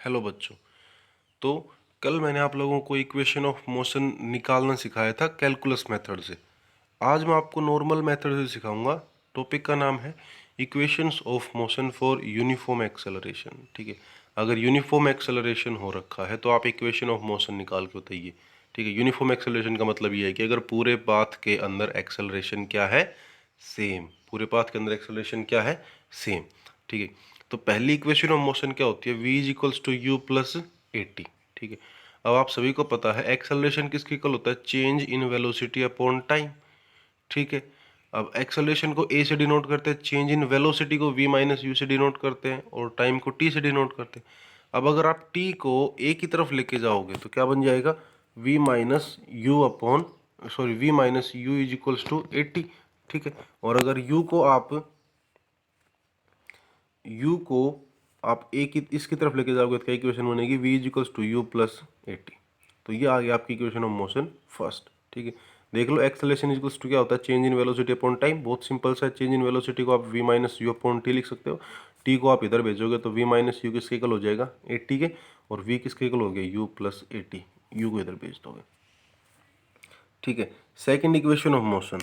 Hello बच्चों। तो कल मैंने आप लोगों को इक्वेशन ऑफ मोशन निकालना सिखाया था कैलकुलस मेथड से। आज मैं आपको नॉर्मल मेथड से सिखाऊंगा। टॉपिक का नाम है equations of motion for uniform acceleration. ठीक है, अगर यूनिफॉर्म एक्सेलरेशन हो रखा है तो आप इक्वेशन ऑफ मोशन निकाल के बताइए। ठीक है, यूनिफॉर्म एक्सेलरेशन का मतलब ये है कि अगर पूरे पाथ के अंदर एक्सेलरेशन क्या है, सेम। पूरे पाथ के अंदर एक्सेलरेशन क्या है, सेम। ठीक है, तो पहली इक्वेशन ऑफ मोशन क्या होती है, v is equals to u plus a t. ठीक है, अब आप सभी को पता है एक्सेलरेशन किसके इक्वल होता है, change in velocity upon time. ठीक है, अब एक्सेलरेशन को a से डिनोट करते हैं, चेंज इन वेलोसिटी को v माइनस यू से डिनोट करते हैं और टाइम को t से डिनोट करते हैं। अब अगर आप t को a की तरफ लेके जाओगे तो क्या बन जाएगा, v minus u upon v minus u is equals to 80। ठीक है, और अगर u को आप a की इसकी तरफ लेके जाओगे तो क्या इक्वेशन बनेगी, v is equals to u plus 80। तो ये आ गया आपकी इक्वेशन ऑफ मोशन फर्स्ट। ठीक है, देख लो एक्सेलरेशन इक्वल्स टू क्या होता है, change in velocity upon time. बहुत सिंपल सा है, चेंज इन वेलोसिटी को आप v minus u upon T लिख सकते हो। t को आप इधर भेजोगे तो v माइनस यू किसके इक्वल हो जाएगा, 80 के, और v किसके इक्वल हो गया, u प्लस 80। u को इधर भेज दोगे। ठीक है, सेकेंड इक्वेशन ऑफ मोशन।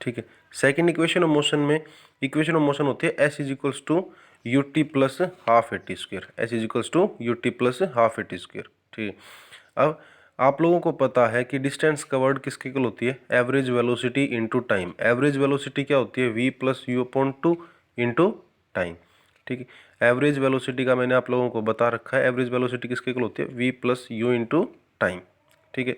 ठीक है, सेकेंड इक्वेशन ऑफ मोशन में इक्वेशन ऑफ मोशन होती है s is equals to u t plus half a t square. S is equals to u t plus half a t square. ठीक है, अब आप लोगों को पता है कि डिस्टेंस कवर्ड किसके इक्वल होती है, average velocity into time. Average velocity क्या होती है, v plus u upon two into time. ठीक है, एवरेज वेलोसिटी का मैंने आप लोगों को बता रखा है, एवरेज वेलोसिटी किसके इक्वल होती है, v plus u into time. ठीक है,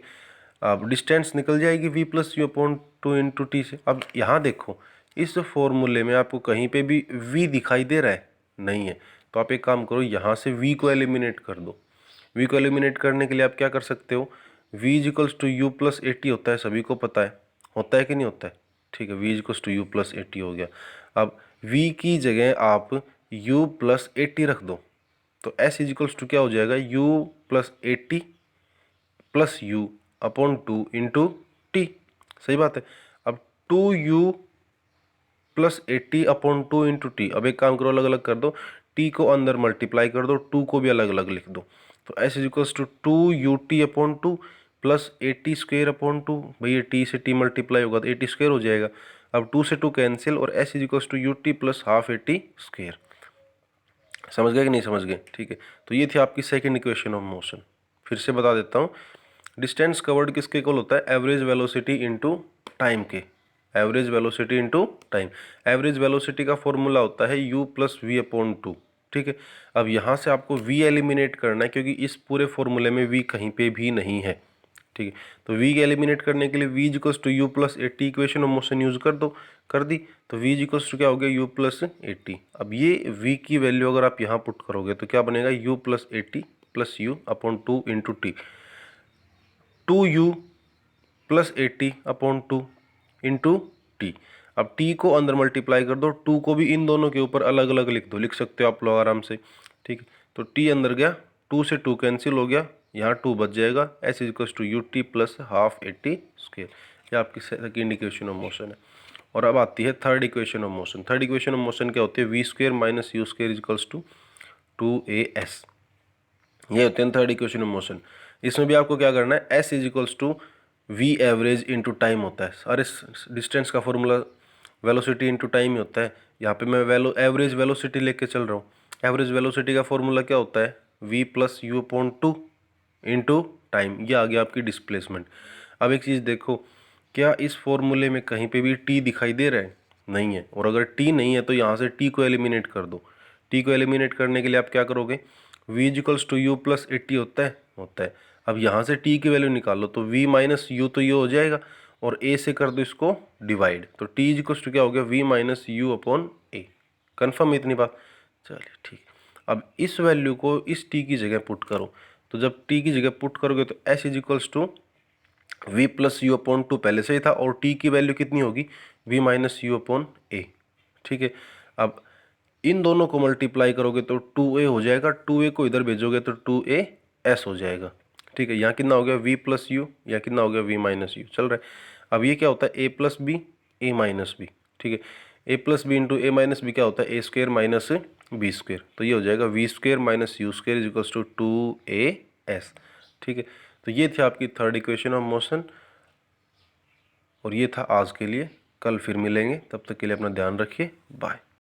अब डिस्टेंस निकल जाएगी v plus u upon two into t से। अब यहाँ देखो, इस फॉर्मूले में आपको कहीं पे भी v दिखाई दे रहा है, नहीं है। तो आप एक काम करो, यहाँ से v को एलिमिनेट कर दो। v को एलिमिनेट करने के लिए आप क्या कर सकते हो, v is equals to u plus 80 होता है, सभी को पता है, होता है कि नहीं होता है। ठीक है, v is equals to u plus 80 हो गया। अब v की जगह आप u प्लस 80 रख दो, तो s इज इक्वल्स टू क्या हो जाएगा, u plus 80 plus u upon two into T. सही बात है। अब 2u plus 80 upon two into T. अब एक काम करो, अलग अलग कर दो, टी को अंदर मल्टीप्लाई कर दो, टू को भी अलग अलग लिख दो। तो s is equals to 2ut upon two plus 80 square upon two. भैया टी से टी मल्टीप्लाई होगा तो 80 स्क्वेयर हो जाएगा। अब 2 से 2 कैंसिल, और s is equals to u t plus half 80 square. समझ गए कि नहीं समझ गए। ठीक है, तो ये थी आपकी सेकेंड इक्वेशन ऑफ मोशन। फिर से बता देता हूँ, डिस्टेंस कवर्ड किसके इक्वल होता है, एवरेज वेलोसिटी इनटू टाइम के। Average velocity into time. Average velocity का फॉर्मूला होता है u plus v upon two. ठीक है, अब यहाँ से आपको v एलिमिनेट करना है, क्योंकि इस पूरे फॉर्मूले में v कहीं पे भी नहीं है। ठीक है, तो v एलिमिनेट करने के लिए v equals to u plus 80 equation of motion use कर दो, कर दी। तो v इक्वल्स टू क्या हो गया, u प्लस 80। अब ये v की वैल्यू अगर आप यहाँ पुट करोगे तो क्या बनेगा, u plus 80 plus u upon two into T. 2u plus 80 upon two into T. अब t को अंदर मल्टीप्लाई कर दो, 2 को भी इन दोनों के ऊपर अलग अलग लिख दो, लिख सकते हो आप लोग आराम से। ठीक है, तो t अंदर गया, 2 से 2 कैंसिल हो गया, यहाँ 2 बच जाएगा। s is equals to u t plus half 80 square. ये आपकी सेकंड इक्वेशन ऑफ मोशन है। और अब आती है third equation of motion. Third equation of motion क्या होती है, v square minus u square is equals to 2as। ये होते हैं थर्ड इक्वेशन ऑफ मोशन। इसमें भी आपको क्या करना है, s is equals to v average into time होता है। अरे डिस्टेंस का फॉर्मूला वेलोसिटी इंटू टाइम ही होता है। यहाँ पे मैं एवरेज वेलोसिटी लेके चल रहा हूँ। एवरेज वेलोसिटी का फॉर्मूला क्या होता है, v plus u upon two into time. ये आ गया आपकी डिस्प्लेसमेंट। अब एक चीज़ देखो, क्या इस फॉर्मूले में कहीं पे भी t दिखाई दे रहा है, नहीं है। और अगर t नहीं है तो यहाँ से t को एलिमिनेट कर दो। t को एलिमिनेट करने के लिए आप क्या करोगे, v equals to u plus 80 होता है। अब यहाँ से t की वैल्यू निकालो तो v माइनस यू तो ये हो जाएगा, और a से कर दो इसको डिवाइड, तो t इक्वल्स टू क्या हो गया, v माइनस यू अपॉन ए। कन्फर्म इतनी बात, चलिए ठीक। अब इस वैल्यू को इस t की जगह पुट करो, तो जब t की जगह पुट करोगे तो s is equals to v plus u upon two पहले से ही था, और t की वैल्यू कितनी होगी, v माइनस यू अपॉन ए। ठीक है, अब इन दोनों को मल्टीप्लाई करोगे तो 2a हो जाएगा, 2a को इधर भेजोगे तो 2as हो जाएगा। ठीक है, यहाँ कितना हो गया, v प्लस यू, या कितना हो गया, v माइनस यू चल रहा है। अब ये क्या होता है, a plus b, a minus b. ठीक है, a plus b into a minus b क्या होता है, a square minus v square, तो ये हो जाएगा v square minus u square is equals to 2AS। ठीक है, तो ये थी आपकी थर्ड इक्वेशन ऑफ मोशन और ये था आज के लिए। कल फिर मिलेंगे, तब तक के लिए अपना ध्यान रखिए, बाय।